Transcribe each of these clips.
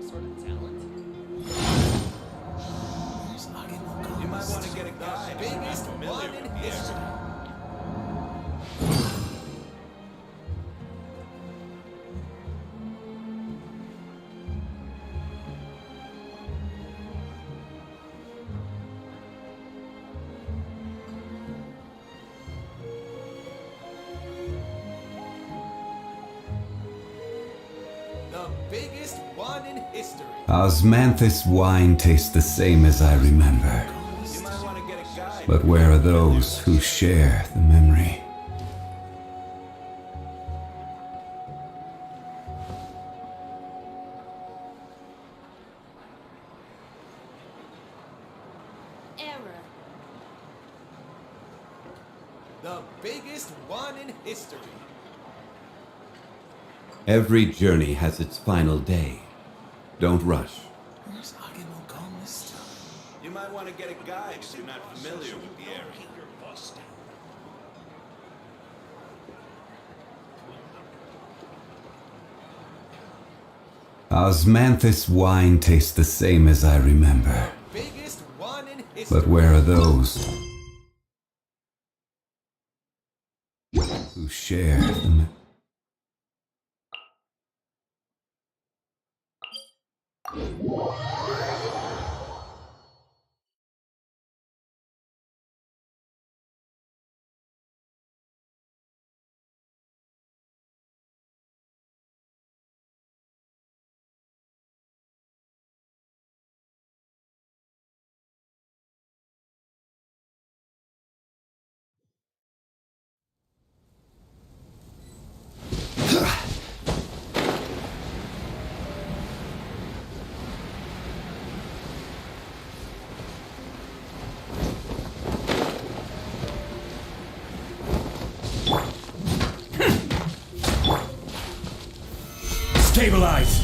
sort of talent. You might want to get a guy biggest one in history. The biggest one in history. Osmanthus wine tastes the same as I remember. You might want to get a guy. But where are those who share the memory? Error. The biggest one in history. Every journey has its final day. Don't rush. You might want to get a guide if you're not familiar with the area. Osmanthus wine tastes the same as I remember. Biggest one in history. But where are those who share the memory? Stabilize!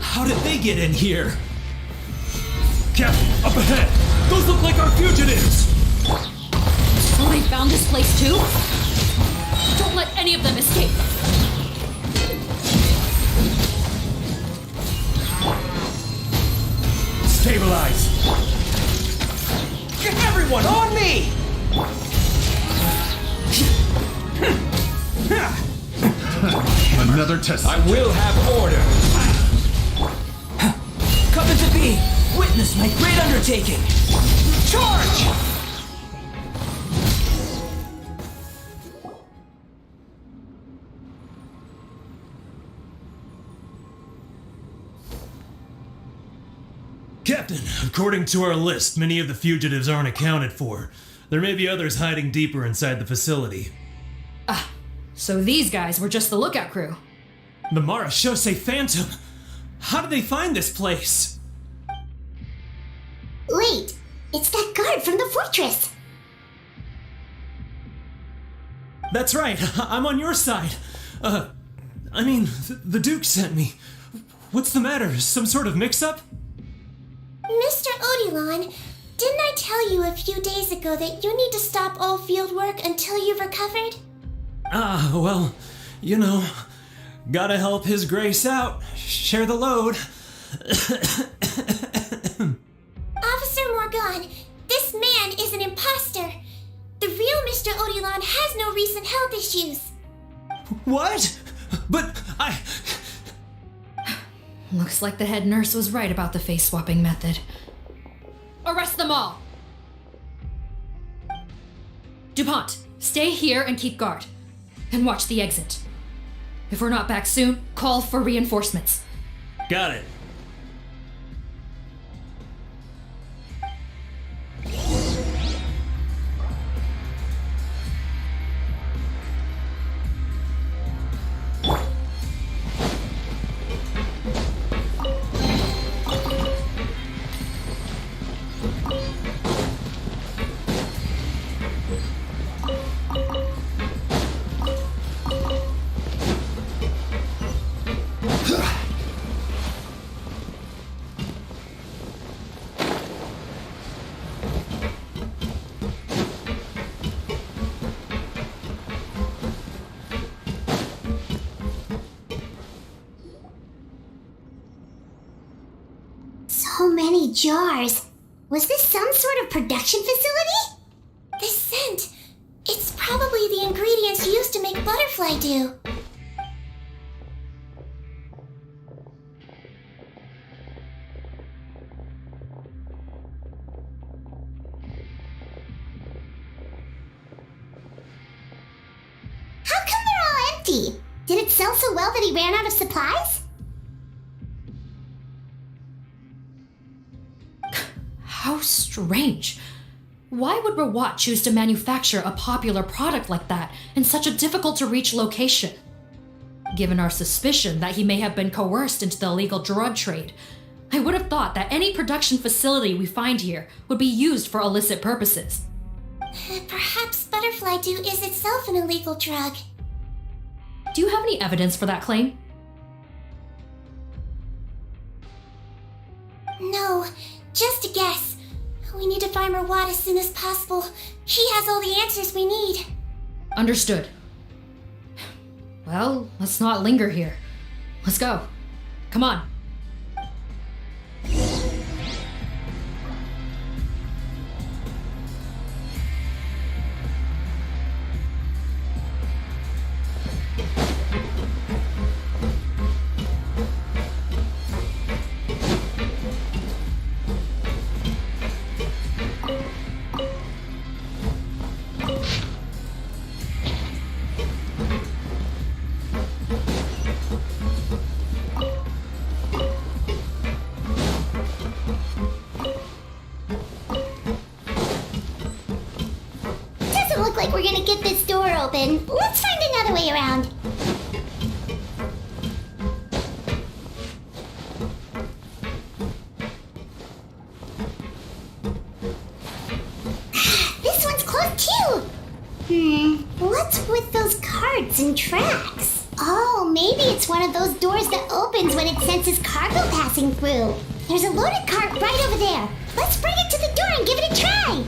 How did they get in here? Captain, up ahead! Those look like our fugitives! So they found this place too? Don't let any of them escape! Stabilize! Get everyone on me! Another test. I will have order! Coming to be! Witness my great undertaking! Charge! Captain, according to our list, many of the fugitives aren't accounted for. There may be others hiding deeper inside the facility. So these guys were just the lookout crew. The Marashose Phantom! How did they find this place? Wait, it's that guard from the fortress. That's right, I'm on your side. The Duke sent me. What's the matter? Some sort of mix-up? Mr. Odilon, didn't I tell you a few days ago that you need to stop all field work until you've recovered? Well, you know, gotta help His Grace out. Share the load. Officer Morgan, this man is an imposter. The real Mr. Odilon has no recent health issues. What? But I... Looks like the head nurse was right about the face-swapping method. Arrest them all! DuPont, stay here and keep guard. And watch the exit. If we're not back soon, call for reinforcements. Got it. jars. Was this some sort of production facility? The scent. It's probably the ingredients used to make butterfly dew. How come they're all empty? Did it sell so well that he ran out of supplies? How strange. Why would Rawat choose to manufacture a popular product like that in such a difficult-to-reach location? Given our suspicion that he may have been coerced into the illegal drug trade, I would have thought that any production facility we find here would be used for illicit purposes. Perhaps butterfly dew is itself an illegal drug. Do you have any evidence for that claim? No, just a guess. We need to find Rawat as soon as possible. He has all the answers we need. Understood. Well, let's not linger here. Let's go. Come on. Doesn't look like we're gonna get this door open. Let's find another way around. This one's closed too. What's with those carts and tracks? Oh, maybe it's one of those doors that opens when it senses cargo passing through. There's a loaded cart right over there. Let's bring it to the door and give it a try.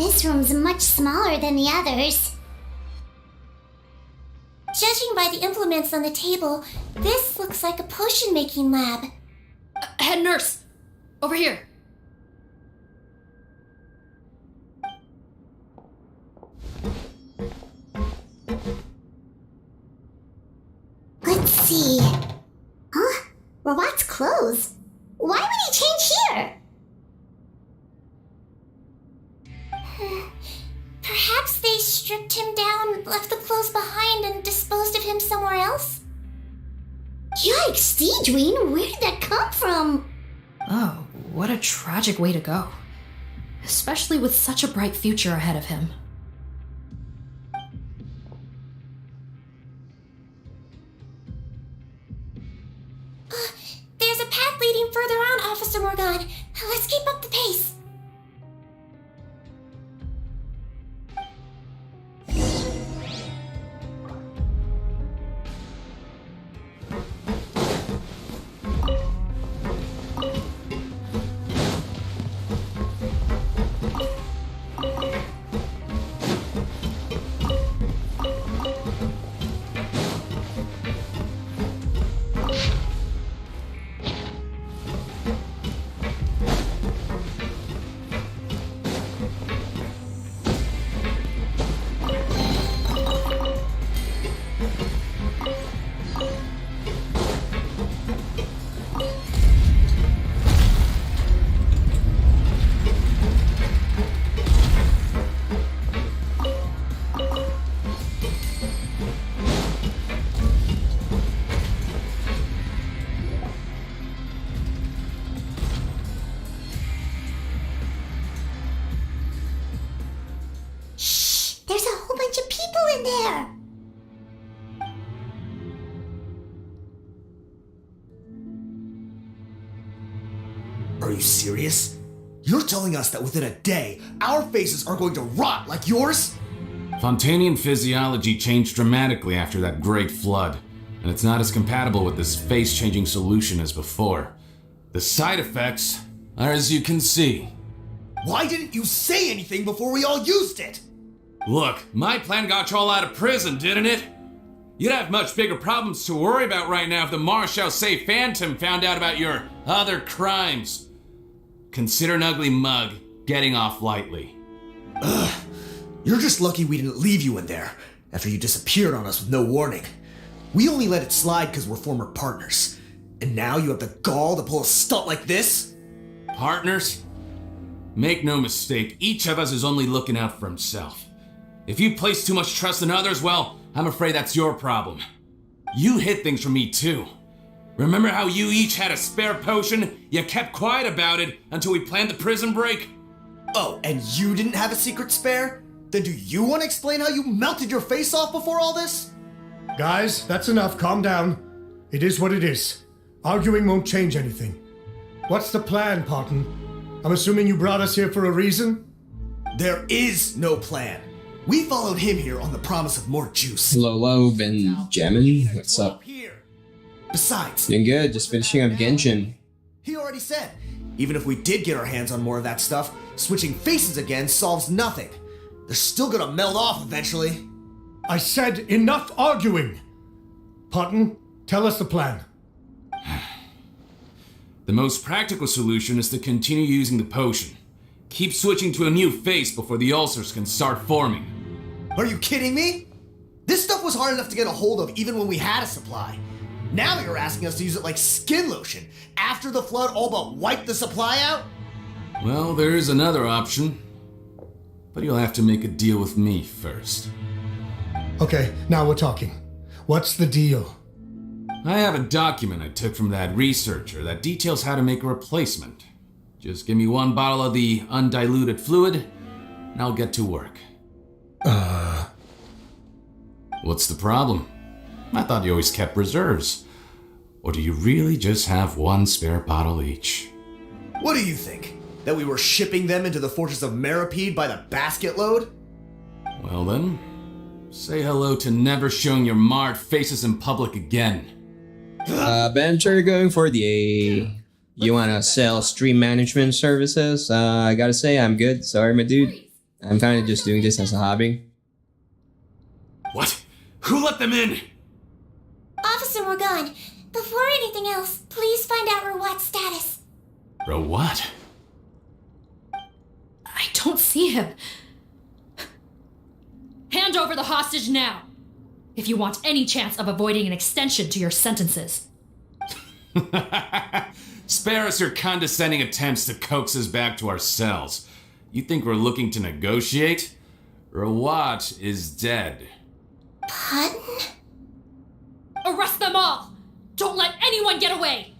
This room's much smaller than the others. Judging by the implements on the table, this looks like a potion-making lab. Head nurse! Over here! Let's see. Huh? Robot's clothes? Why would he change here? Perhaps they stripped him down, left the clothes behind, and disposed of him somewhere else? Yikes, Deedween, where did that come from? Oh, what a tragic way to go. Especially with such a bright future ahead of him. There's a path leading further on, Officer Morgan. Let's keep up the pace. There's a whole bunch of people in there. Are you serious? You're telling us that within a day, our faces are going to rot like yours? Fontanian physiology changed dramatically after that great flood, and it's not as compatible with this face-changing solution as before. The side effects are as you can see. Why didn't you say anything before we all used it? Look, my plan got you all out of prison, didn't it? You'd have much bigger problems to worry about right now if the Marshal Say Phantom found out about your other crimes. Consider an ugly mug getting off lightly. Ugh. You're just lucky we didn't leave you in there after you disappeared on us with no warning. We only let it slide because we're former partners. And now you have the gall to pull a stunt like this? Partners? Make no mistake, each of us is only looking out for himself. If you place too much trust in others, well, I'm afraid that's your problem. You hid things from me too. Remember how you each had a spare potion? You kept quiet about it until we planned the prison break? Oh, and you didn't have a secret spare? Then do you want to explain how you melted your face off before all this? Guys, that's enough. Calm down. It is what it is. Arguing won't change anything. What's the plan, Parton? I'm assuming you brought us here for a reason? There is no plan. We followed him here on the promise of more juice. Hello, Benjamin. What's up? Besides, Doing good. Just finishing up Genshin. he already said, even if we did get our hands on more of that stuff, switching faces again solves nothing. They're still gonna melt off eventually. I said enough arguing! Parton, tell us the plan. The most practical solution is to continue using the potion. Keep switching to a new face before the ulcers can start forming. Are you kidding me? This stuff was hard enough to get a hold of even when we had a supply. Now you're asking us to use it like skin lotion after the flood all but wiped the supply out? Well, there is another option. But you'll have to make a deal with me first. Okay, now we're talking. What's the deal? I have a document I took from that researcher that details how to make a replacement. Just give me one bottle of the undiluted fluid, and I'll get to work. What's the problem? I thought you always kept reserves. Or do you really just have one spare bottle each? What do you think? That we were shipping them into the fortress of Meripede by the basket load? Well then, say hello to never showing your marred faces in public again. Ben, sure you're going for the... You wanna sell stream management services? I gotta say, I'm good. Sorry, my dude. I'm kind of just doing this as a hobby. What? Who let them in? Officer Morgan, before anything else, please find out Rawat's status. Rawat? I don't see him. Hand over the hostage now, if you want any chance of avoiding an extension to your sentences. Spare us your condescending attempts to coax us back to our cells. You think we're looking to negotiate? Rawat is dead. Pardon? Arrest them all! Don't let anyone get away!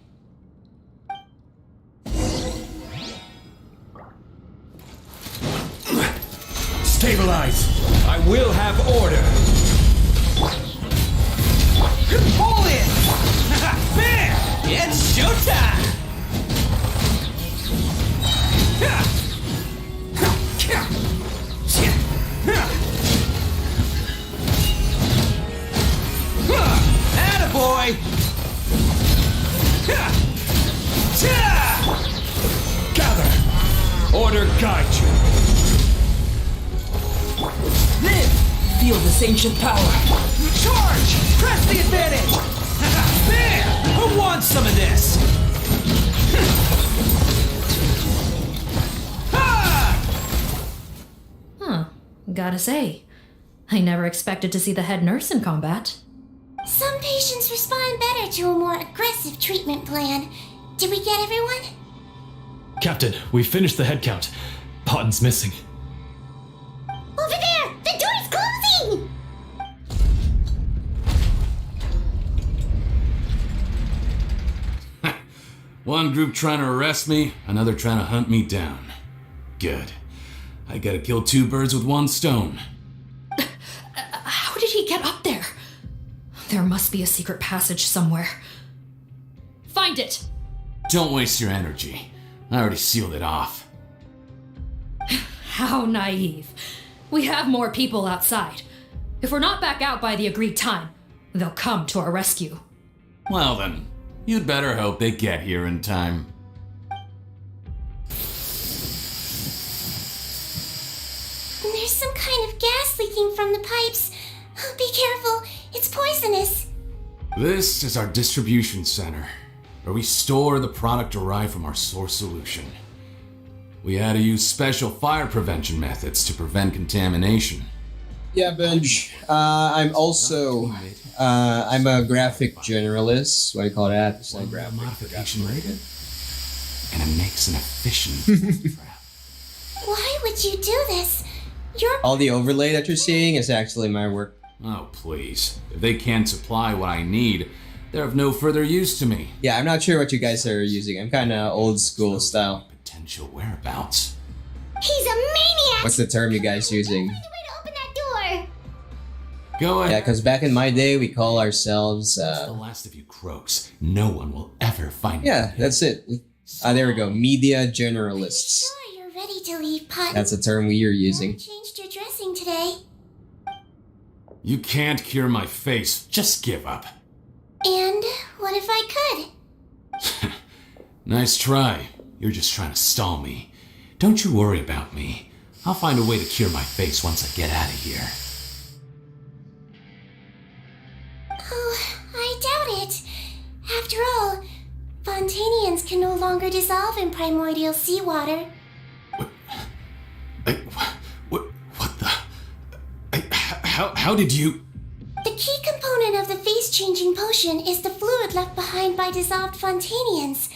Stabilize! I will have order! Pull in! Bam! It's showtime! Attaboy! Gather! Order guide you! Then, feel this ancient power. Charge! Press the advantage! Bam! Who wants some of this? Huh. Gotta say, I never expected to see the head nurse in combat. Some patients respond better to a more aggressive treatment plan. Did we get everyone? Captain, we finished the head count. Potten's missing. Over there! The door's closing! One group trying to arrest me, another trying to hunt me down. Good. I gotta kill two birds with one stone. How did he get up there? There must be a secret passage somewhere. Find it! Don't waste your energy. I already sealed it off. How naive. We have more people outside. If we're not back out by the agreed time, they'll come to our rescue. Well then, you'd better hope they get here in time. There's some kind of gas leaking from the pipes. Be careful, it's poisonous. This is our distribution center, where we store the product derived from our source solution. We had to use special fire prevention methods to prevent contamination. Yeah, Benj. I'm also I'm a graphic generalist. What do you call that? It's like graphic Modification rated? And it makes an efficient trap. Why would you do this? You're All the overlay that you're seeing is actually my work. Oh, please. If they can't supply what I need, they're of no further use to me. Yeah, I'm not sure what you guys are using. I'm kind of old school style. Potential whereabouts. He's a maniac! What's the term you guys using? Find a way to open that door! Go Yeah, ahead. because back in my day, we call ourselves. The last of you croaks. No one will ever find Yeah, you. that's it. There we go. Media generalists. Sure, you're ready to leave, Pot. That's a term we are using. Changed your dressing today. You can't cure my face. Just give up. And what if I could? Nice try. You're just trying to stall me. Don't you worry about me. I'll find a way to cure my face once I get out of here. Oh, I doubt it. After all, Fontanians can no longer dissolve in primordial seawater. What the? How did you? The key component of the face-changing potion is the fluid left behind by dissolved Fontanians.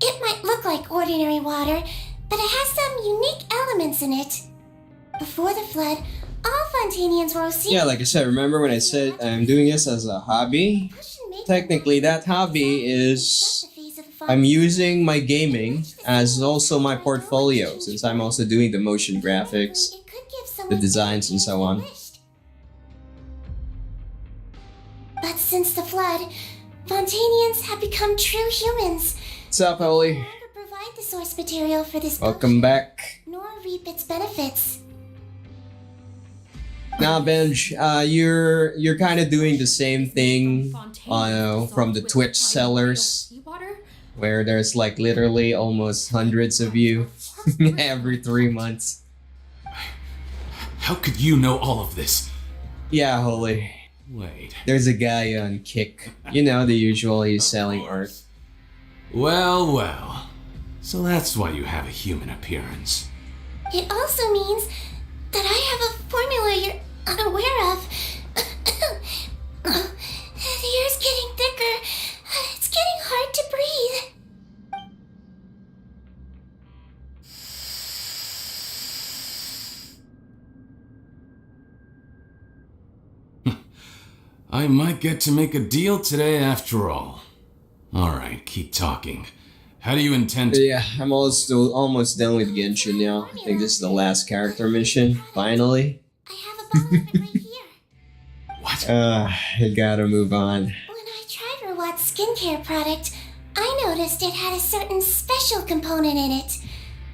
It might look like ordinary water, but it has some unique elements in it. Before the flood, all Fontanians were Yeah, like I said, remember when I said I'm doing this as a hobby? Technically, that hobby is I'm using my gaming as also my portfolio, since I'm also doing the motion graphics, the designs, and so on. But since the flood, Fontanians have become true humans. What's up, Holy? No longer provide the source material for this Welcome back. nor reap its benefits. Now, Benj, you're kind of doing the same thing from the Twitch sellers, where there's like literally almost hundreds of you every 3 months. How could you know all of this? Yeah, Holy. Wait. There's a guy on Kick. You know, the usual, he's selling art. Well, well. So that's why you have a human appearance. It also means that I have a formula you're unaware of. The air's getting thicker. It's getting hard to breathe. I might get to make a deal today after all. Alright, keep talking. How do you intend to— Yeah, I'm almost done with Genshin now. I think this is the last character mission, finally. I have a bottle of it right here. What? I gotta move on. When I tried Rawat's skincare product, I noticed it had a certain special component in it.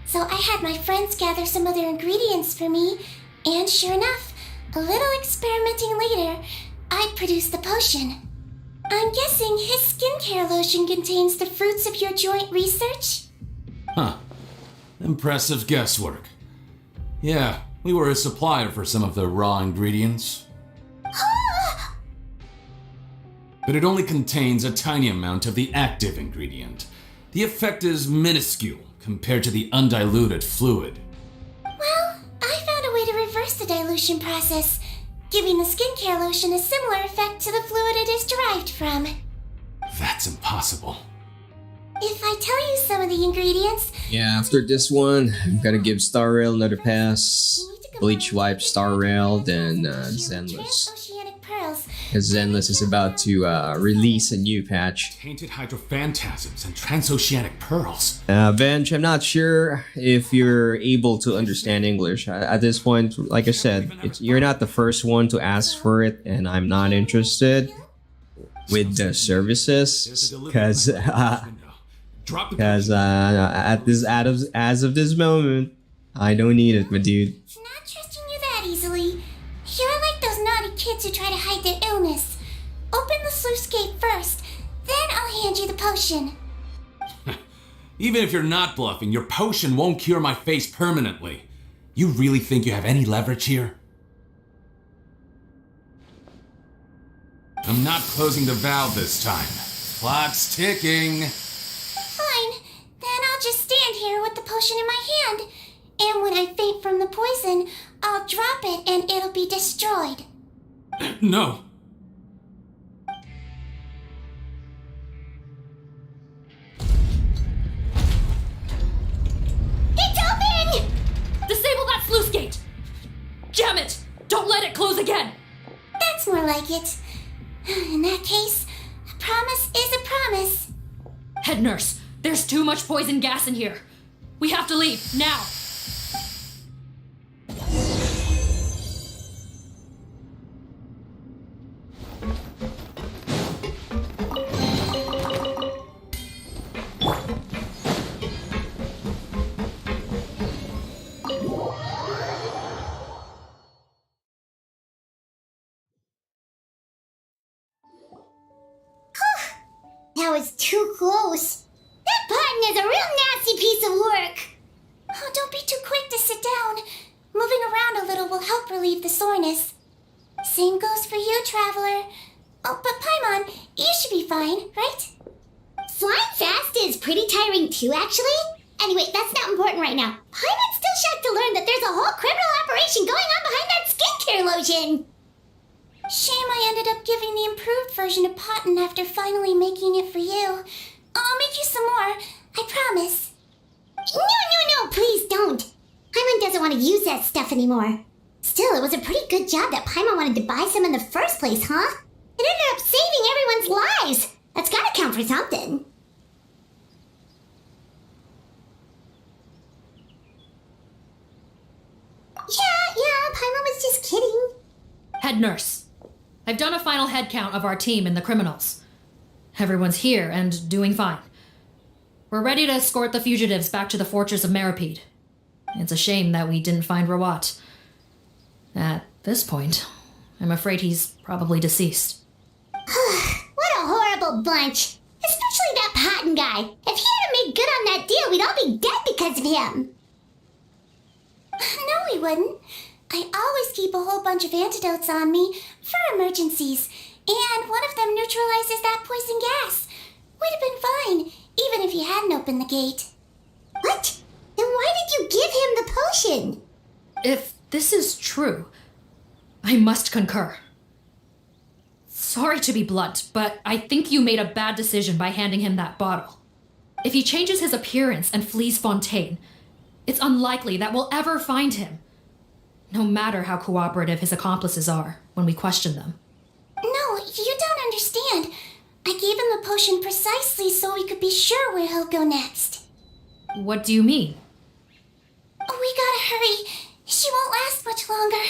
So I had my friends gather some other ingredients for me, and sure enough, a little experimenting later, I produced the potion. I'm guessing his skincare lotion contains the fruits of your joint research? Huh. Impressive guesswork. Yeah, we were a supplier for some of the raw ingredients. But it only contains a tiny amount of the active ingredient. The effect is minuscule compared to the undiluted fluid. Well, I found a way to reverse the dilution process, giving the skincare lotion a similar effect to the fluid it is derived from. That's impossible. If I tell you some of the ingredients, Yeah, after this one, I'm gonna give Star Rail another pass. Bleach Wipe Star Rail, then Zenless. Transoceanic pearls. Because Zenless is about to release a new patch. Tainted hydrophantasms and transoceanic pearls. Bench, I'm not sure if you're able to understand English. At this point, like I said, you're not the first one to ask for it, and I'm not interested with the services, because as of this moment, I don't need it, my dude. Not trusting you that easily. You're like those naughty kids who try to hide their illness. Open the sluice gate first, then I'll hand you the potion. Even if you're not bluffing, your potion won't cure my face permanently. You really think you have any leverage here? I'm not closing the valve this time. Clock's ticking. Fine, then I'll just stand here with the potion in my hand. And when I faint from the poison, I'll drop it and it'll be destroyed. No. It's open! Disable that sluice gate! Jam it! Don't let it close again! That's more like it. In that case, a promise is a promise. Head nurse, there's too much poison gas in here. We have to leave, now! That was too close. That button is a real nasty piece of work. Oh, don't be too quick to sit down. Moving around a little will help relieve the soreness. Same goes for you, traveler. Oh, but Paimon, you should be fine, right? Flying fast is pretty tiring too, actually. Anyway, that's not important right now. Paimon's still shocked to learn that there's a whole criminal operation going on behind that skincare lotion. Shame I ended up giving the improved version to Potten after finally making it for you. I'll make you some more, I promise. No, please don't. Paimon doesn't want to use that stuff anymore. Still, it was a pretty good job that Paimon wanted to buy some in the first place, huh? It ended up saving everyone's lives. That's gotta count for something. Yeah, Paimon was just kidding. Head nurse, I've done a final head count of our team and the criminals. Everyone's here and doing fine. We're ready to escort the fugitives back to the fortress of Meripede. It's a shame that we didn't find Rawat. At this point, I'm afraid he's probably deceased. What a horrible bunch. Especially that Potten guy. If he hadn't made good on that deal, we'd all be dead because of him. No, we wouldn't. I always keep a whole bunch of antidotes on me for emergencies, and one of them neutralizes that poison gas. We'd have been fine, even if you hadn't opened the gate. What? Then why did you give him the potion? If this is true, I must concur. Sorry to be blunt, but I think you made a bad decision by handing him that bottle. If he changes his appearance and flees Fontaine, it's unlikely that we'll ever find him, no matter how cooperative his accomplices are when we question them. No, you don't understand. I gave him the potion precisely so we could be sure where he'll go next. What do you mean? We gotta hurry. She won't last much longer.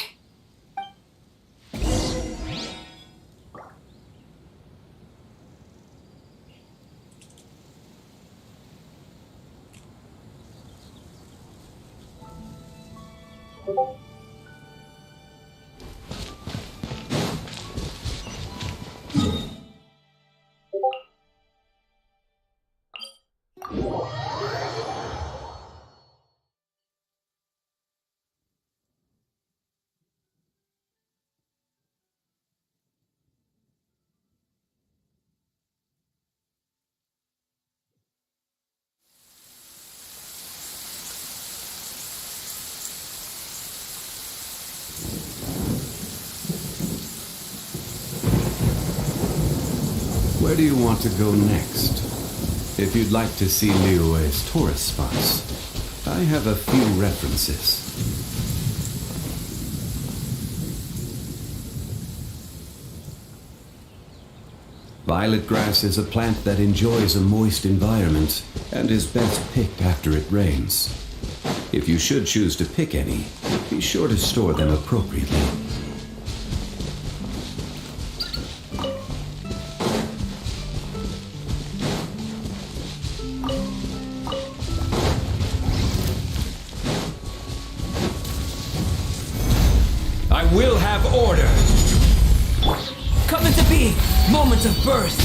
Where do you want to go next? If you'd like to see Liyue's tourist spots, I have a few references. Violet grass is a plant that enjoys a moist environment and is best picked after it rains. If you should choose to pick any, be sure to store them appropriately. I will have order. Come into being. Moments of birth.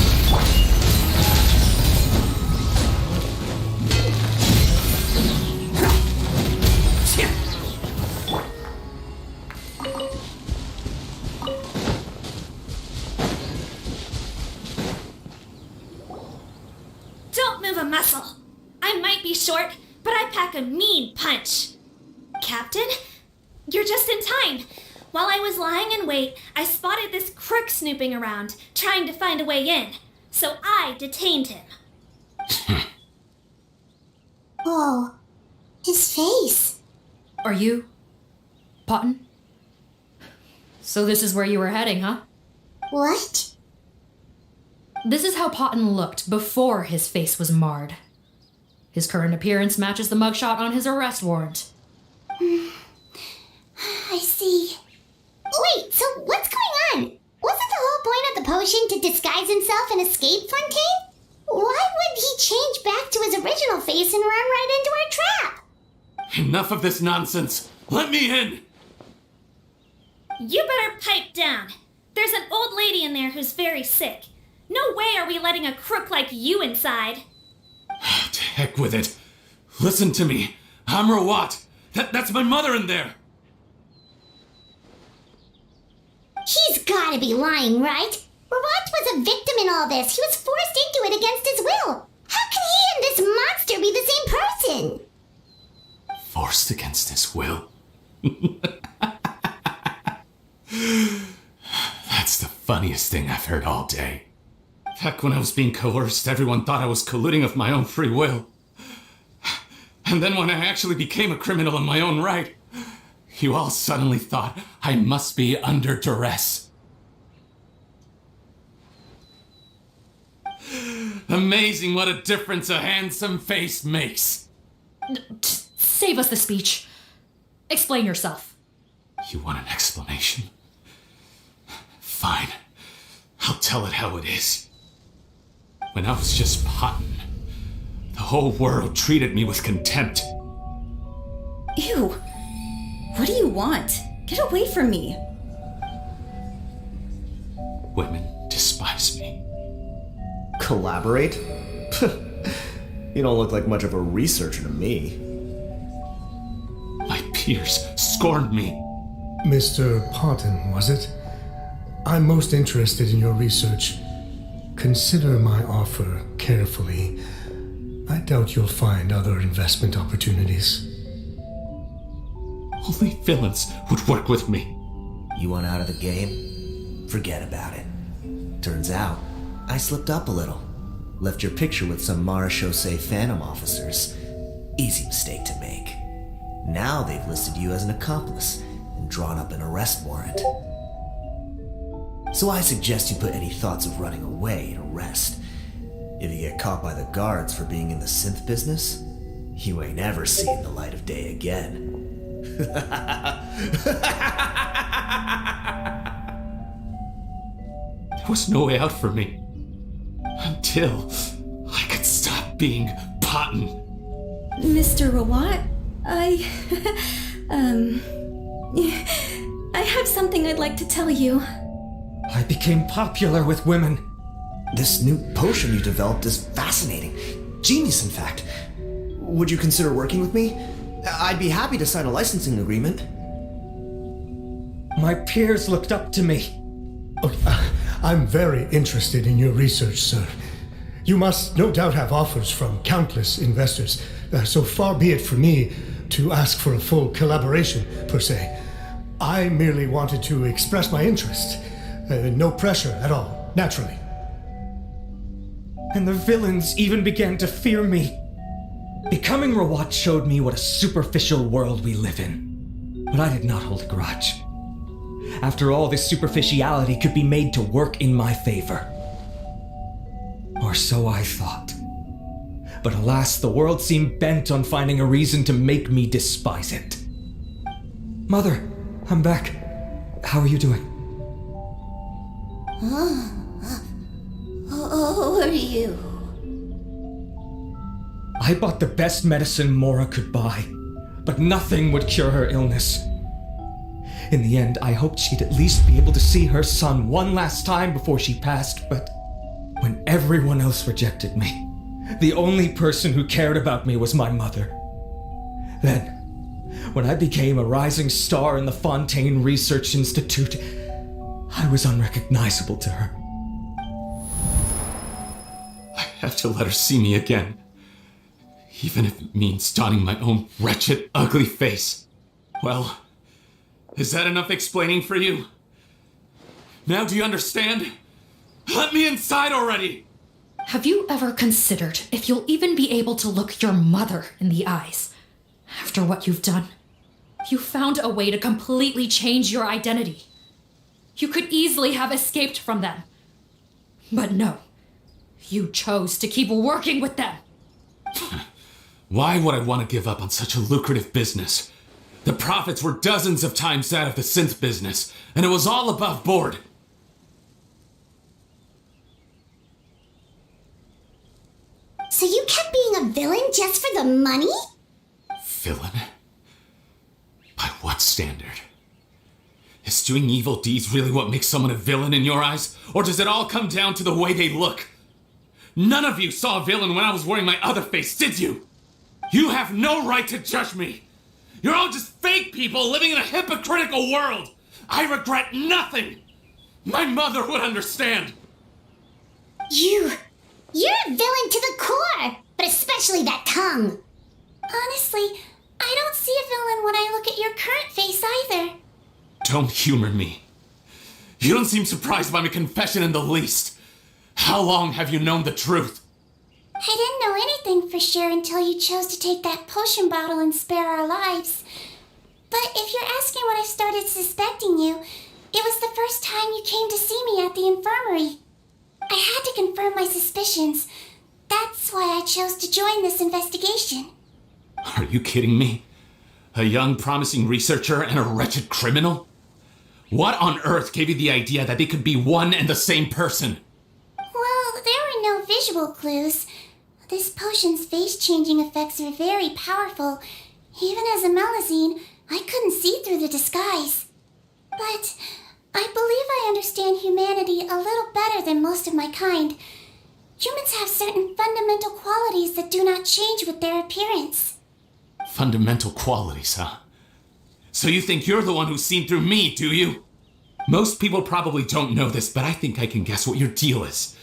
Don't move a muscle. I might be short, but I pack a mean punch. Captain, you're just in time. While I was lying in wait, I spotted this crook snooping around, trying to find a way in. So I detained him. Oh, his face. Are you Potton? So this is where you were heading, huh? What? This is how Potton looked before his face was marred. His current appearance matches the mugshot on his arrest warrant. I see. Wait, so what's going on? Wasn't the whole point of the potion to disguise himself and escape Fontaine? Why would he change back to his original face and run right into our trap? Enough of this nonsense. Let me in. You better pipe down. There's an old lady in there who's very sick. No way are we letting a crook like you inside. To heck with it. Listen to me. I'm Rawat. That's my mother in there. He's gotta be lying, right? Rawat was a victim in all this. He was forced into it against his will. How can he and this monster be the same person? Forced against his will. That's the funniest thing I've heard all day. Heck, when I was being coerced, everyone thought I was colluding of my own free will. And then when I actually became a criminal in my own right, you all suddenly thought I must be under duress. Amazing what a difference a handsome face makes. Save us the speech. Explain yourself. You want an explanation? Fine. I'll tell it how it is. When I was just Potton, the whole world treated me with contempt. Ew. What do you want? Get away from me. Women despise me. Collaborate? You don't look like much of a researcher to me. My peers scorned me. Mr. Parton, was it? I'm most interested in your research. Consider my offer carefully. I doubt you'll find other investment opportunities. Only villains would work with me. You want out of the game? Forget about it. Turns out, I slipped up a little. Left your picture with some Marechaussee Phantom officers. Easy mistake to make. Now they've listed you as an accomplice and drawn up an arrest warrant. So I suggest you put any thoughts of running away to rest. If you get caught by the guards for being in the synth business, you ain't ever seen the light of day again. There was no way out for me. Until I could stop being Patton. Mr. Rawat, I have something I'd like to tell you. I became popular with women. This new potion you developed is fascinating. Genius, in fact. Would you consider working with me? I'd be happy to sign a licensing agreement. My peers looked up to me. I'm very interested in your research, sir. You must no doubt have offers from countless investors, so far be it for me to ask for a full collaboration, per se. I merely wanted to express my interest. No pressure at all, naturally. And the villains even began to fear me. Becoming Rawat showed me what a superficial world we live in. But I did not hold a grudge. After all, this superficiality could be made to work in my favor. Or so I thought. But alas, the world seemed bent on finding a reason to make me despise it. Mother, I'm back. How are you doing? Who are you? I bought the best medicine Mora could buy, but nothing would cure her illness. In the end, I hoped she'd at least be able to see her son one last time before she passed, but when everyone else rejected me, the only person who cared about me was my mother. Then, when I became a rising star in the Fontaine Research Institute, I was unrecognizable to her. I have to let her see me again. Even if it means donning my own wretched, ugly face. Well, is that enough explaining for you? Now do you understand? Let me inside already! Have you ever considered if you'll even be able to look your mother in the eyes after what you've done? You found a way to completely change your identity. You could easily have escaped from them. But no, you chose to keep working with them. Why would I want to give up on such a lucrative business? The profits were dozens of times that of the synth business, and it was all above board. So you kept being a villain just for the money? Villain? By what standard? Is doing evil deeds really what makes someone a villain in your eyes? Or does it all come down to the way they look? None of you saw a villain when I was wearing my other face, did you? You have no right to judge me. You're all just fake people living in a hypocritical world. I regret nothing. My mother would understand. You're a villain to the core, but especially that tongue. Honestly, I don't see a villain when I look at your current face either. Don't humor me. You don't seem surprised by my confession in the least. How long have you known the truth? I didn't know anything for sure until you chose to take that potion bottle and spare our lives. But if you're asking when I started suspecting you, it was the first time you came to see me at the infirmary. I had to confirm my suspicions. That's why I chose to join this investigation. Are you kidding me? A young, promising researcher and a wretched criminal? What on earth gave you the idea that they could be one and the same person? Well, there were no visual clues. This potion's face-changing effects are very powerful. Even as a Melusine, I couldn't see through the disguise. But I believe I understand humanity a little better than most of my kind. Humans have certain fundamental qualities that do not change with their appearance. Fundamental qualities, huh? So you think you're the one who's seen through me, do you? Most people probably don't know this, but I think I can guess what your deal is.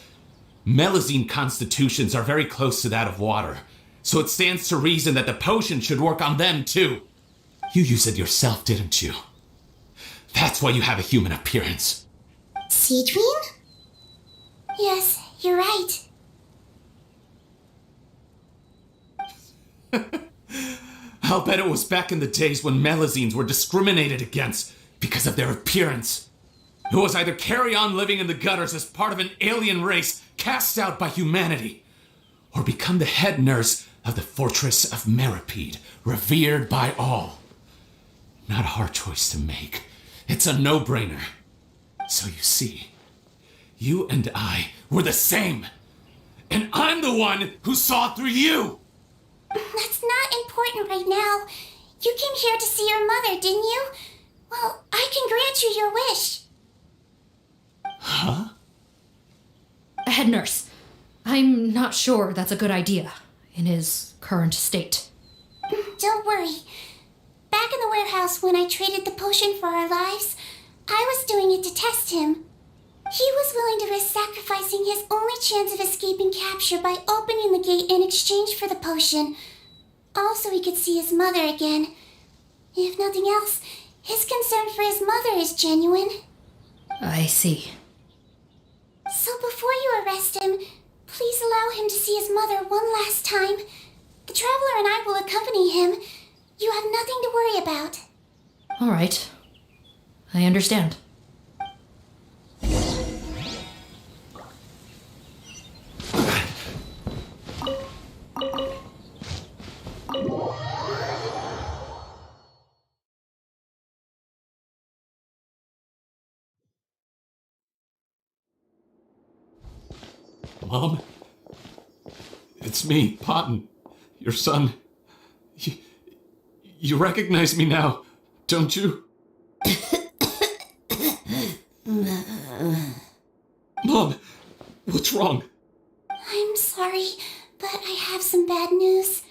Melazine constitutions are very close to that of water, so it stands to reason that the potion should work on them too. You use it yourself, didn't you? That's why you have a human appearance. Seedween? Yes, you're right. I'll bet it was back in the days when Melazines were discriminated against because of their appearance. It was either carry on living in the gutters as part of an alien race cast out by humanity, or become the head nurse of the fortress of Meripede, revered by all. Not a hard choice to make. It's a no-brainer. So you see, you and I were the same. And I'm the one who saw through you! That's not important right now. You came here to see your mother, didn't you? Well, I can grant you your wish. Huh? Head nurse, I'm not sure that's a good idea in his current state. Don't worry. Back in the warehouse when I traded the potion for our lives, I was doing it to test him. He was willing to risk sacrificing his only chance of escaping capture by opening the gate in exchange for the potion. Also, he could see his mother again. If nothing else, his concern for his mother is genuine. I see. So before you arrest him, please allow him to see his mother one last time. The Traveler and I will accompany him. You have nothing to worry about. All right. I understand. Mom? It's me, Potton, your son. You recognize me now, don't you? Mom, what's wrong? I'm sorry, but I have some bad news.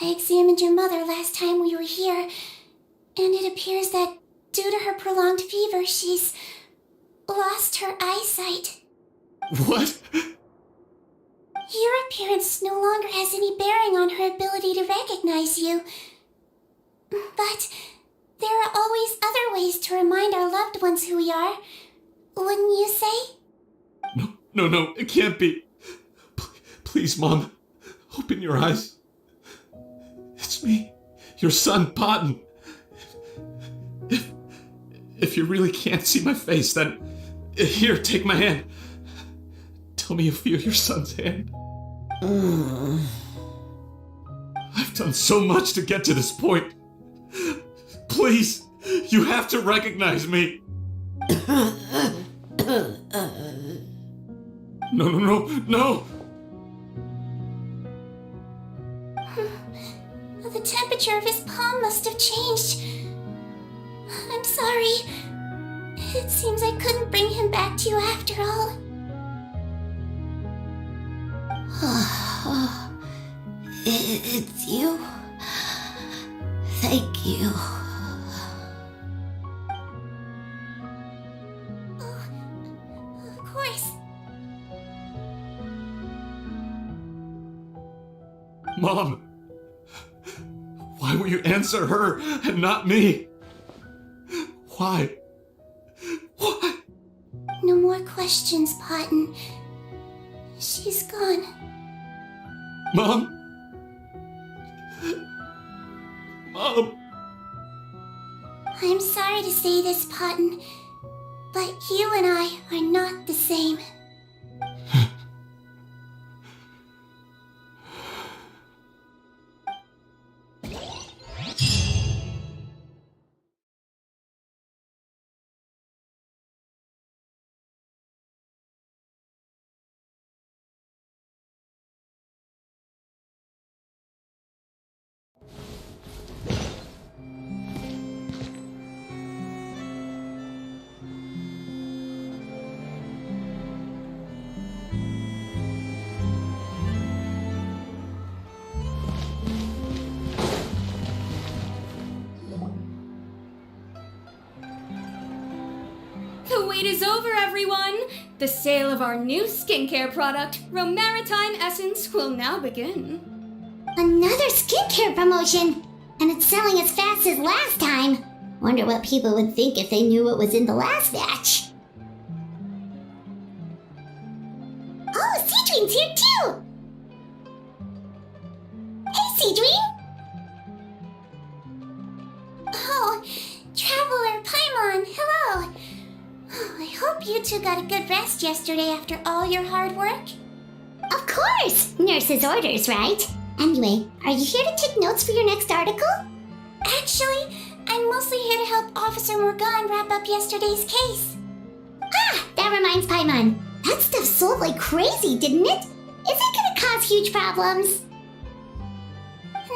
I examined your mother last time we were here, and it appears that due to her prolonged fever, she's lost her eyesight. What? Your appearance no longer has any bearing on her ability to recognize you. But there are always other ways to remind our loved ones who we are. Wouldn't you say? No, it can't be. Please, Mom, open your eyes. It's me, your son, Potton. If you really can't see my face, then here, take my hand. Tell me you feel your son's hand. I've done so much to get to this point. Please, you have to recognize me. No. The temperature of his palm must have changed. I'm sorry. It seems I couldn't bring him back to you after all. It's you. Thank you. Of course. Mom, why will you answer her and not me? Why? No more questions, Potton. She's gone. Mom? I'm sorry to say this, Potton, but you and I are not the same. The wait is over, everyone! The sale of our new skincare product, Romaritime Essence, will now begin. Another skincare promotion! And it's selling as fast as last time. Wonder what people would think if they knew what was in the last batch. Oh, Seedween's here too! Hey, Seedween! Oh, Traveler Paimon, hello! Oh, I hope you two got a good rest yesterday after all your hard work. Of course! Nurse's orders, right? Anyway, are you here to take notes for your next article? Actually, I'm mostly here to help Officer Morgan wrap up yesterday's case. Ah, that reminds Paimon. That stuff sold like crazy, didn't it? Is it gonna cause huge problems?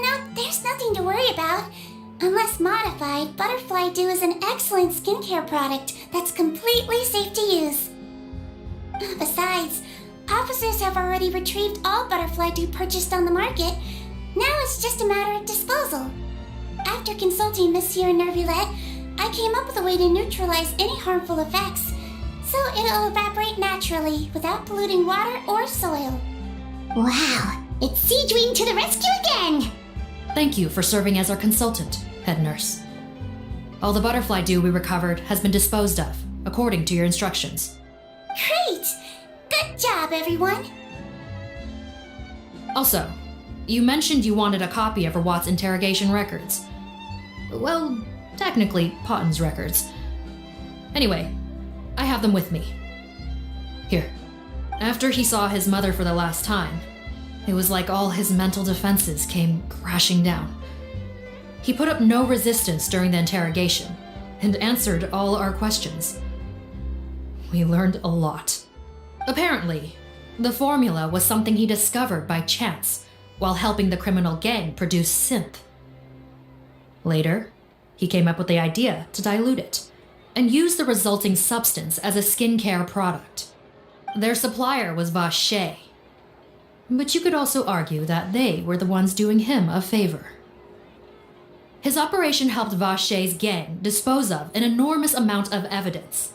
No, there's nothing to worry about. Unless modified, Butterfly Dew is an excellent skincare product that's completely safe to use. Besides, officers have already retrieved all Butterfly Dew purchased on the market. Now it's just a matter of disposal. After consulting Monsieur Nervulette, I came up with a way to neutralize any harmful effects, so it'll evaporate naturally without polluting water or soil. Wow, it's Seedween to the rescue again! Thank you for serving as our consultant, head nurse. All the butterfly dew we recovered has been disposed of, according to your instructions. Great! Good job, everyone! Also, you mentioned you wanted a copy of Rawat's interrogation records. Well, technically, Potten's records. Anyway, I have them with me. Here. After he saw his mother for the last time, it was like all his mental defenses came crashing down. He put up no resistance during the interrogation and answered all our questions. We learned a lot. Apparently, the formula was something he discovered by chance while helping the criminal gang produce synth. Later, he came up with the idea to dilute it and use the resulting substance as a skincare product. Their supplier was Vache, but you could also argue that they were the ones doing him a favor. His operation helped Vache's gang dispose of an enormous amount of evidence.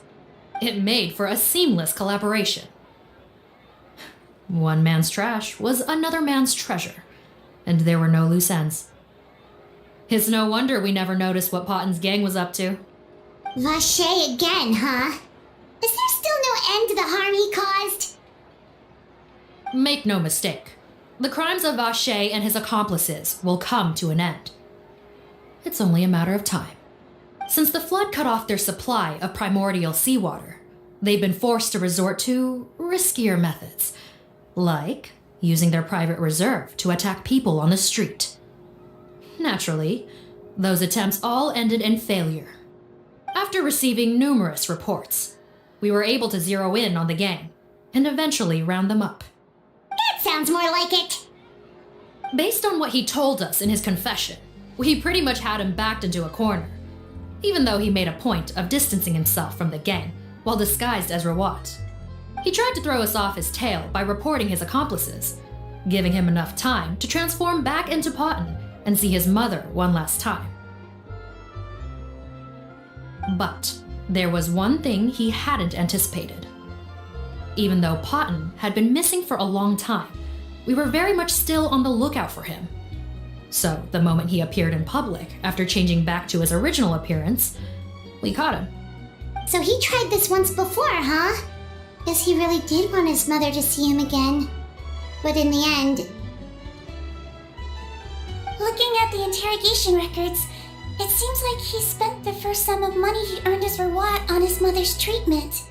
It made for a seamless collaboration. One man's trash was another man's treasure, and there were no loose ends. It's no wonder we never noticed what Potten's gang was up to. Vache again, huh? Is there still no end to the harm he caused? Make no mistake, the crimes of Vache and his accomplices will come to an end. It's only a matter of time. Since the flood cut off their supply of primordial seawater, they've been forced to resort to riskier methods, like using their private reserve to attack people on the street. Naturally, those attempts all ended in failure. After receiving numerous reports, we were able to zero in on the gang and eventually round them up. That sounds more like it! Based on what he told us in his confession, we pretty much had him backed into a corner, even though he made a point of distancing himself from the gang while disguised as Rawat. He tried to throw us off his tail by reporting his accomplices, giving him enough time to transform back into Potten and see his mother one last time. But there was one thing he hadn't anticipated. Even though Potten had been missing for a long time, we were very much still on the lookout for him. So the moment he appeared in public after changing back to his original appearance, we caught him. So he tried this once before, huh? Guess he really did want his mother to see him again. But in the end... Looking at the interrogation records, it seems like he spent the first sum of money he earned as Rawat on his mother's treatment.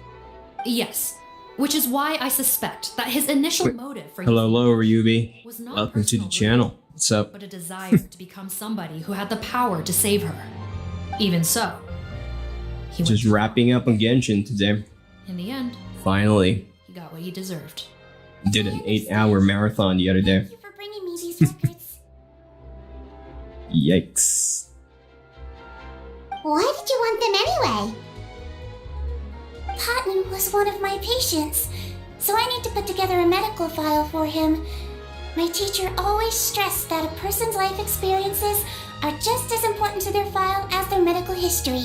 Yes, which is why I suspect that his initial motive for Hello, Ryubi. was not Welcome to the personal channel. What's up? but a desire to become somebody who had the power to save her. Even so, he Just went. wrapping up on Genshin today. In the end, Finally. he got what he deserved. Did an 8-hour marathon the other day. Thank you for bringing me these records. Yikes. Why did you want them anyway? Potten was one of my patients, so I need to put together a medical file for him. My teacher always stressed that a person's life experiences are just as important to their file as their medical history.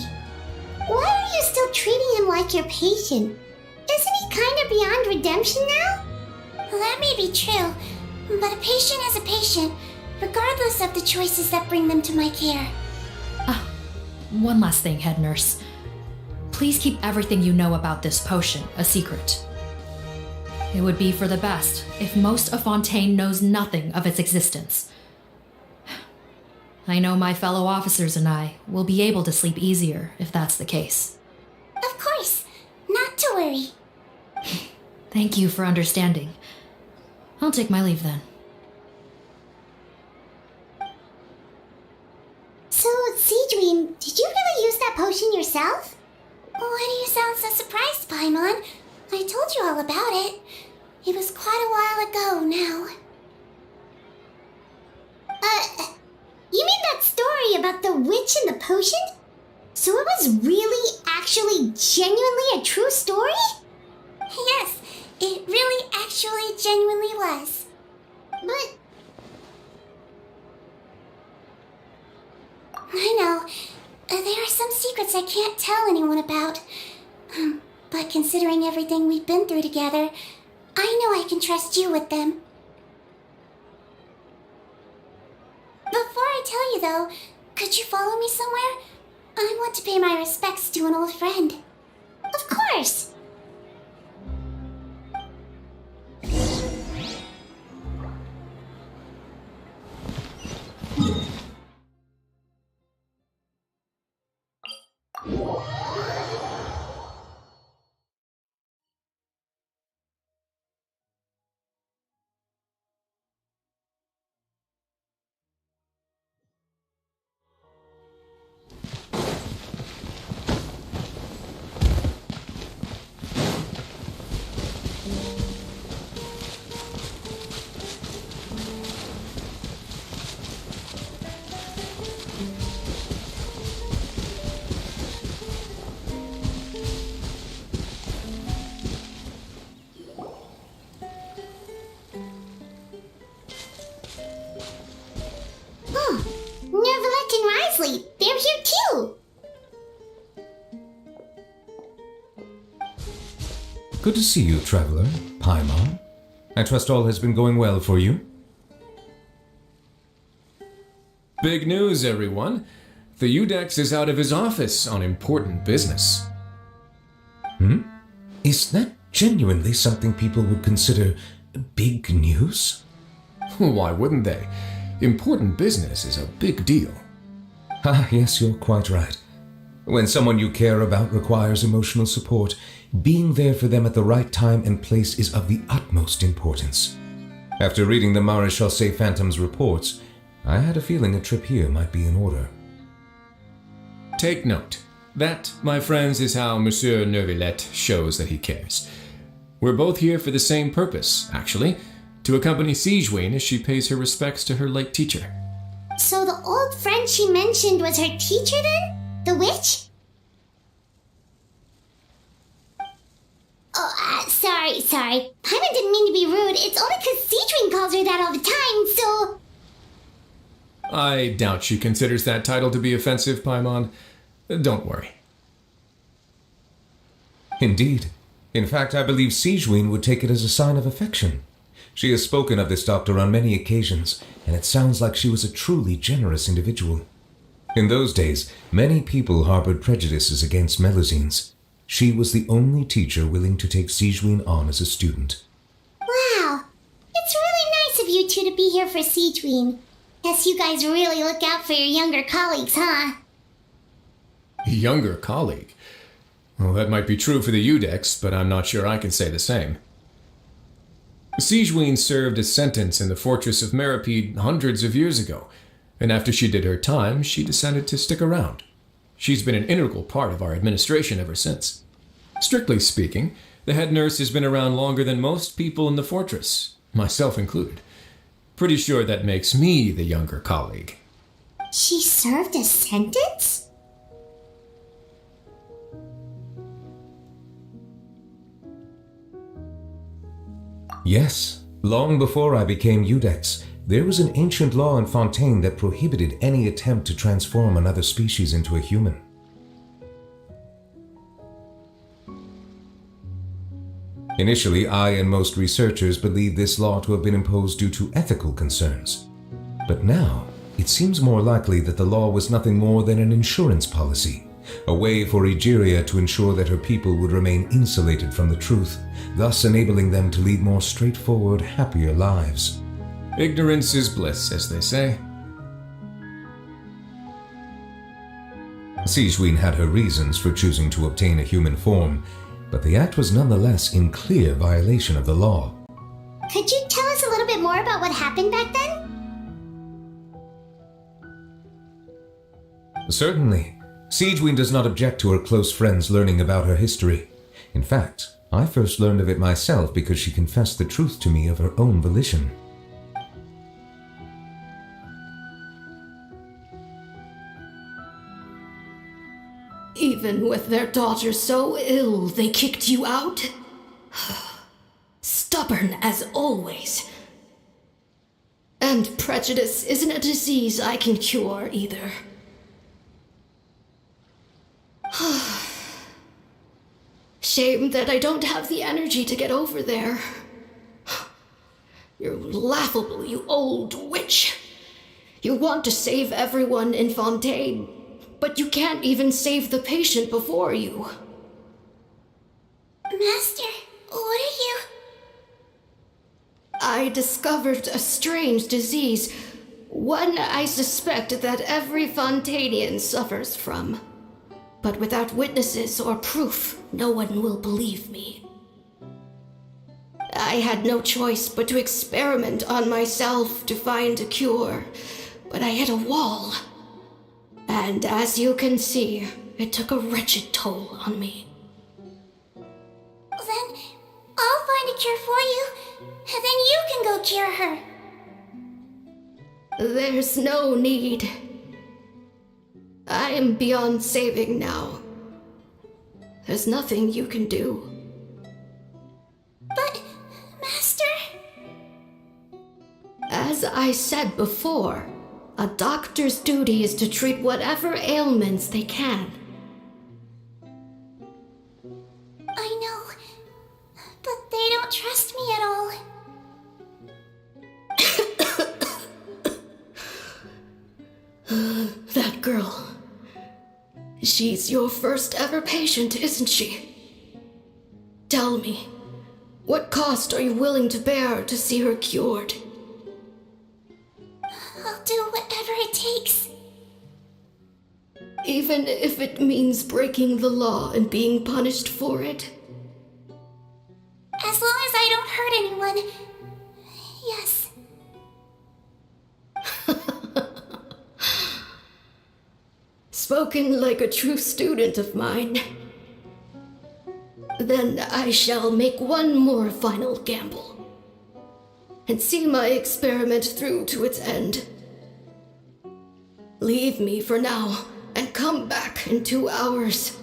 Why are you still treating him like your patient? Isn't he kind of beyond redemption now? That may be true, but a patient is a patient, regardless of the choices that bring them to my care. One last thing, head nurse. Please keep everything you know about this potion a secret. It would be for the best if most of Fontaine knows nothing of its existence. I know my fellow officers and I will be able to sleep easier if that's the case. Of course, not to worry. Thank you for understanding. I'll take my leave then. So, Seedween, did you really use that potion yourself? Why do you sound so surprised, Paimon? I told you all about it. It was quite a while ago now. You mean that story about the witch and the potion? So it was really, actually, genuinely a true story? Yes, it really actually genuinely was. But... I know. There are some secrets I can't tell anyone about. But considering everything we've been through together, I know I can trust you with them. Before I tell you though, could you follow me somewhere? I want to pay my respects to an old friend. Of course! Neverlet and Risley, they're here too! Good to see you, traveler. Paimon. I trust all has been going well for you. Big news, everyone. The Udex is out of his office on important business. Is that genuinely something people would consider big news? Why wouldn't they? Important business is a big deal. Ah, yes, you're quite right. When someone you care about requires emotional support, being there for them at the right time and place is of the utmost importance. After reading the Maréchal Phantom's reports, I had a feeling a trip here might be in order. Take note. That, my friends, is how Monsieur Neuvillette shows that he cares. We're both here for the same purpose, actually, to accompany Seedween as she pays her respects to her late teacher. So the old friend she mentioned was her teacher then? The witch? Oh, sorry. Paimon didn't mean to be rude. It's only because Seedween calls her that all the time, so... I doubt she considers that title to be offensive, Paimon. Don't worry. Indeed. In fact, I believe Seedween would take it as a sign of affection. She has spoken of this doctor on many occasions, and it sounds like she was a truly generous individual. In those days, many people harbored prejudices against Melusines. She was the only teacher willing to take Seedween on as a student. Wow. It's really nice of you two to be here for Seedween. Guess you guys really look out for your younger colleagues, huh? Younger colleague? Well, that might be true for the Udex, but I'm not sure I can say the same. Seedween served a sentence in the fortress of Meripede hundreds of years ago, and after she did her time, she decided to stick around. She's been an integral part of our administration ever since. Strictly speaking, the head nurse has been around longer than most people in the fortress, myself included. Pretty sure that makes me the younger colleague. She served a sentence? Yes, long before I became Udex, there was an ancient law in Fontaine that prohibited any attempt to transform another species into a human. Initially, I and most researchers believed this law to have been imposed due to ethical concerns. But now, it seems more likely that the law was nothing more than an insurance policy, a way for Egeria to ensure that her people would remain insulated from the truth, thus enabling them to lead more straightforward, happier lives. Ignorance is bliss, as they say. Sigewinne had her reasons for choosing to obtain a human form, but the act was nonetheless in clear violation of the law. Could you tell us a little bit more about what happened back then? Certainly. Sigewinne does not object to her close friends learning about her history. In fact, I first learned of it myself because she confessed the truth to me of her own volition. Even with their daughter so ill, they kicked you out? Stubborn as always. And prejudice isn't a disease I can cure either. Shame that I don't have the energy to get over there. You're laughable, you old witch. You want to save everyone in Fontaine, but you can't even save the patient before you. Master, what are you... I discovered a strange disease, one I suspect that every Fontainian suffers from. But without witnesses or proof, no one will believe me. I had no choice but to experiment on myself to find a cure, but I hit a wall. And as you can see, it took a wretched toll on me. Then I'll find a cure for you, and then you can go cure her. There's no need. I am beyond saving now. There's nothing you can do. But, Master... As I said before, a doctor's duty is to treat whatever ailments they can. I know, but they don't trust me at all. That girl. She's your first ever patient, isn't she? Tell me, what cost are you willing to bear to see her cured? I'll do whatever it takes. Even if it means breaking the law and being punished for it? As long as I don't hurt anyone. Yes. Spoken like a true student of mine. Then I shall make one more final gamble. And see my experiment through to its end. Leave me for now, and come back in 2 hours.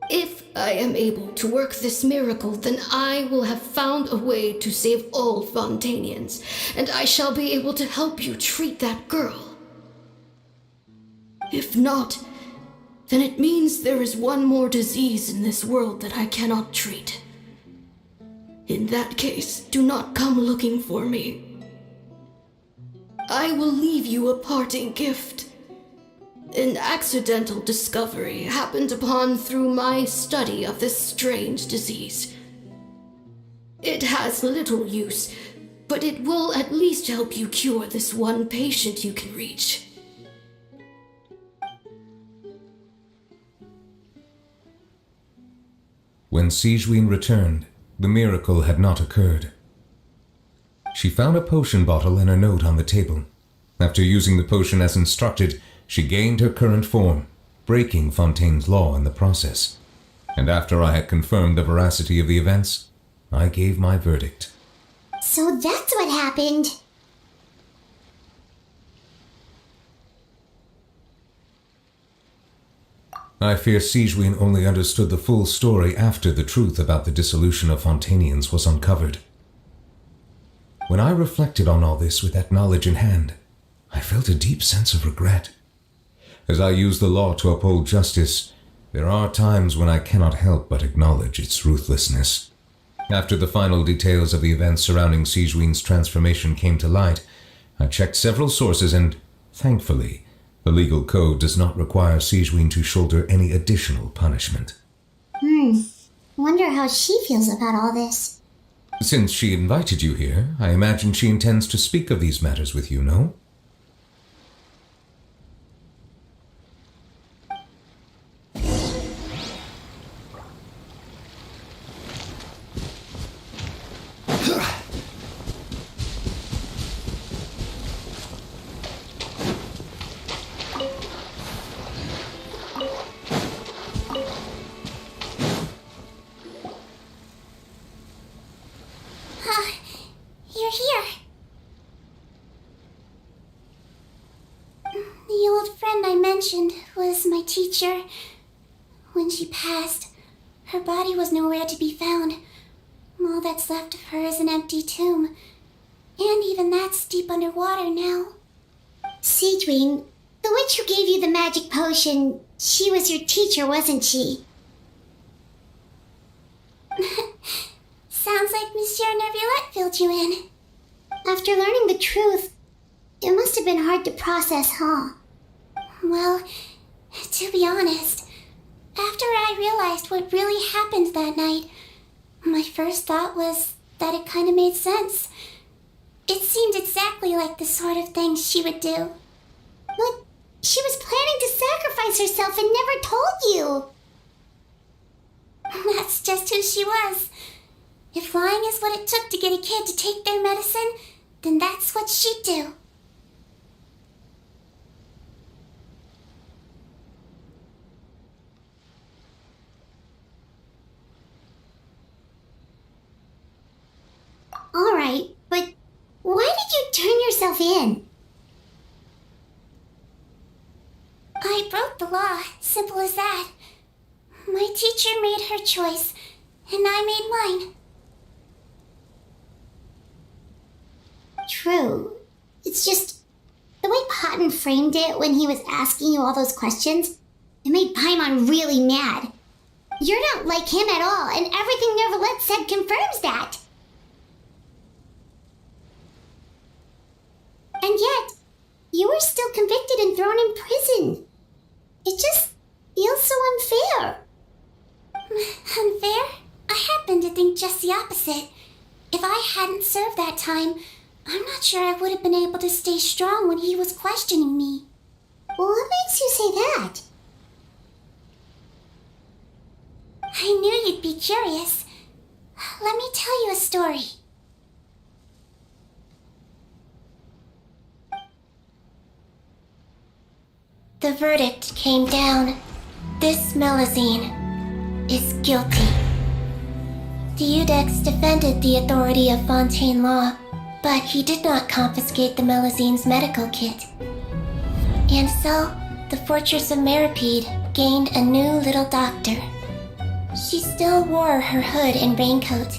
If I am able to work this miracle, then I will have found a way to save all Fontainians, and I shall be able to help you treat that girl. If not, then it means there is one more disease in this world that I cannot treat. In that case, do not come looking for me. I will leave you a parting gift. An accidental discovery happened upon through my study of this strange disease. It has little use, but it will at least help you cure this one patient you can reach. When Sigewinne returned, the miracle had not occurred. She found a potion bottle and a note on the table. After using the potion as instructed, she gained her current form, breaking Fontaine's law in the process. And after I had confirmed the veracity of the events, I gave my verdict. So that's what happened. I fear Sigewinne only understood the full story after the truth about the dissolution of Fontainians was uncovered. When I reflected on all this with that knowledge in hand, I felt a deep sense of regret. As I used the law to uphold justice, There are times when I cannot help but acknowledge its ruthlessness. After the final details of the events surrounding Sigewin's transformation came to light, I checked several sources and, thankfully, the legal code does not require Sigewin to shoulder any additional punishment. Wonder how she feels about all this. Since she invited you here, I imagine she intends to speak of these matters with you, no? You're here. The old friend I mentioned was my teacher. When she passed, her body was nowhere to be found. All that's left of her is an empty tomb. And even that's deep underwater now. Sigewin, the witch who gave you the magic potion, she was your teacher, wasn't she? Sounds like Monsieur Neuvillette filled you in. After learning the truth, it must have been hard to process, huh? Well, to be honest, after I realized what really happened that night, my first thought was that it kind of made sense. It seemed exactly like the sort of thing she would do. But she was planning to sacrifice herself and never told you. That's just who she was. If lying is what it took to get a kid to take their medicine, then that's what she'd do. Alright, but why did you turn yourself in? I broke the law, simple as that. My teacher made her choice, and I made mine. True. It's just the way Patton framed it when he was asking you all those questions, it made Paimon really mad. You're not like him at all, and everything Neuvillette said confirms that. And yet, you were still convicted and thrown in prison. It just feels so unfair. Unfair? I happen to think just the opposite. If I hadn't served that time, I'm not sure I would have been able to stay strong when he was questioning me. What makes you say that? I knew you'd be curious. Let me tell you a story. The verdict came down. This Melusine is guilty. Deudex defended the authority of Fontaine Law, but he did not confiscate the Melusine's medical kit. And so, the Fortress of Meripede gained a new little doctor. She still wore her hood and raincoat,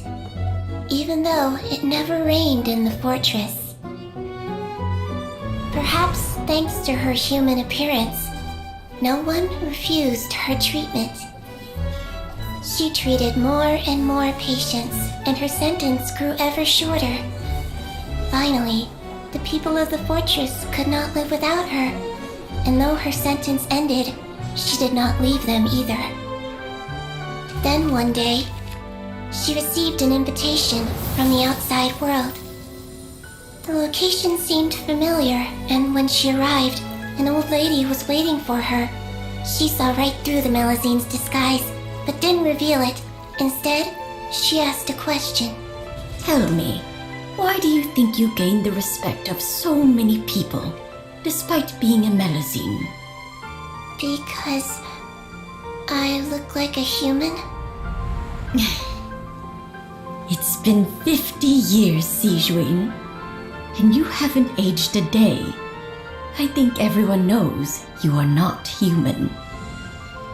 even though it never rained in the fortress. Perhaps thanks to her human appearance, no one refused her treatment. She treated more and more patients, and her sentence grew ever shorter. Finally, the people of the fortress could not live without her, and though her sentence ended, she did not leave them either. Then one day, she received an invitation from the outside world. The location seemed familiar, and when she arrived, an old lady was waiting for her. She saw right through the Melusine's disguise, but didn't reveal it. Instead, she asked a question. Tell me, why do you think you gained the respect of so many people, despite being a Melusine? Because I look like a human? It's been 50 years, Sigewin, and you haven't aged a day. I think everyone knows you are not human.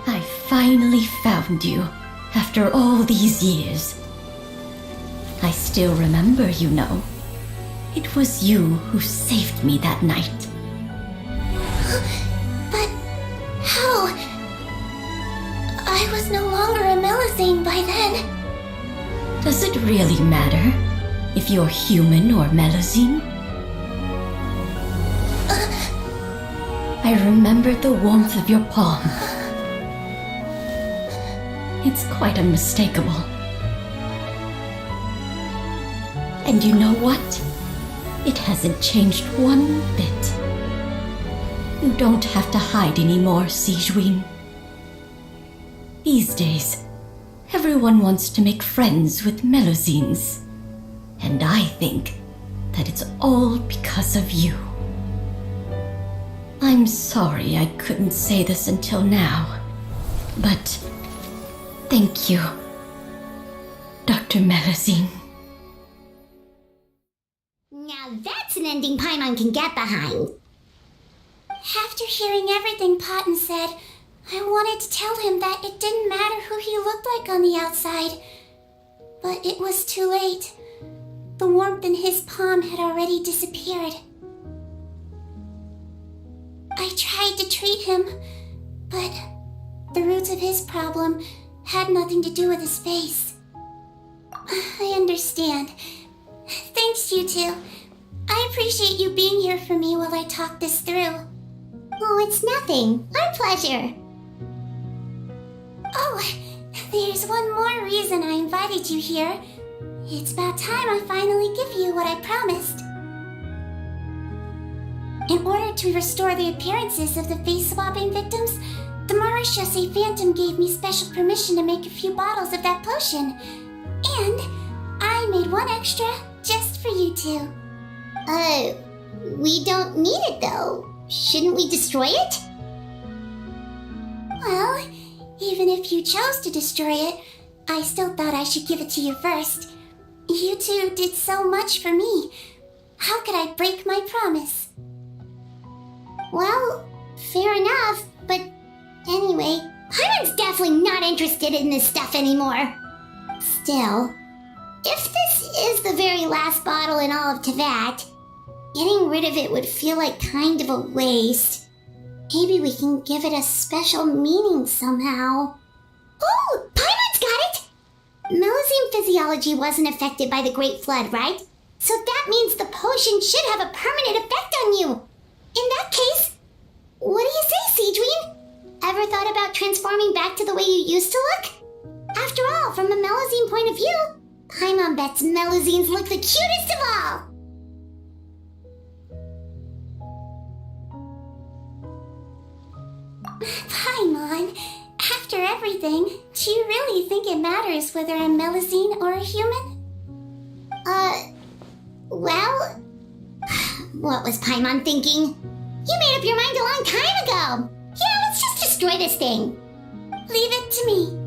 I finally found you after all these years. I still remember, you know. It was you who saved me that night. But how? something by then. Does it really matter if you're human or Melusine? I remember the warmth of your palm. It's quite unmistakable. And you know what? It hasn't changed one bit. You don't have to hide anymore, Sigewinne. These days, everyone wants to make friends with Melusines. And I think that it's all because of you. I'm sorry I couldn't say this until now, but thank you, Dr. Melusine. Now that's an ending Paimon can get behind. After hearing everything Paten said, I wanted to tell him that it didn't matter who he looked like on the outside. But it was too late. The warmth in his palm had already disappeared. I tried to treat him, but the roots of his problem had nothing to do with his face. I understand. Thanks, you two. I appreciate you being here for me while I talk this through. Oh, it's nothing. Our pleasure. Oh, there's one more reason I invited you here. It's about time I finally give you what I promised. In order to restore the appearances of the face-swapping victims, the Marechaussee Phantom gave me special permission to make a few bottles of that potion. And I made one extra just for you two. We don't need it though. Shouldn't we destroy it? Well, even if you chose to destroy it, I still thought I should give it to you first. You two did so much for me. How could I break my promise? Well, fair enough, but anyway, Paimon's definitely not interested in this stuff anymore. Still, if this is the very last bottle in all of Teyvat, getting rid of it would feel like kind of a waste. Maybe we can give it a special meaning somehow. Oh, Paimon's got it! Melusine physiology wasn't affected by the Great Flood, right? So that means the potion should have a permanent effect on you. In that case, what do you say, Sigewinne? Ever thought about transforming back to the way you used to look? After all, from a Melusine point of view, Paimon bets Melusines look the cutest of all. Paimon, after everything, do you really think it matters whether I'm Melusine or a human? Well, what was Paimon thinking? You made up your mind a long time ago. Yeah, let's just destroy this thing. Leave it to me.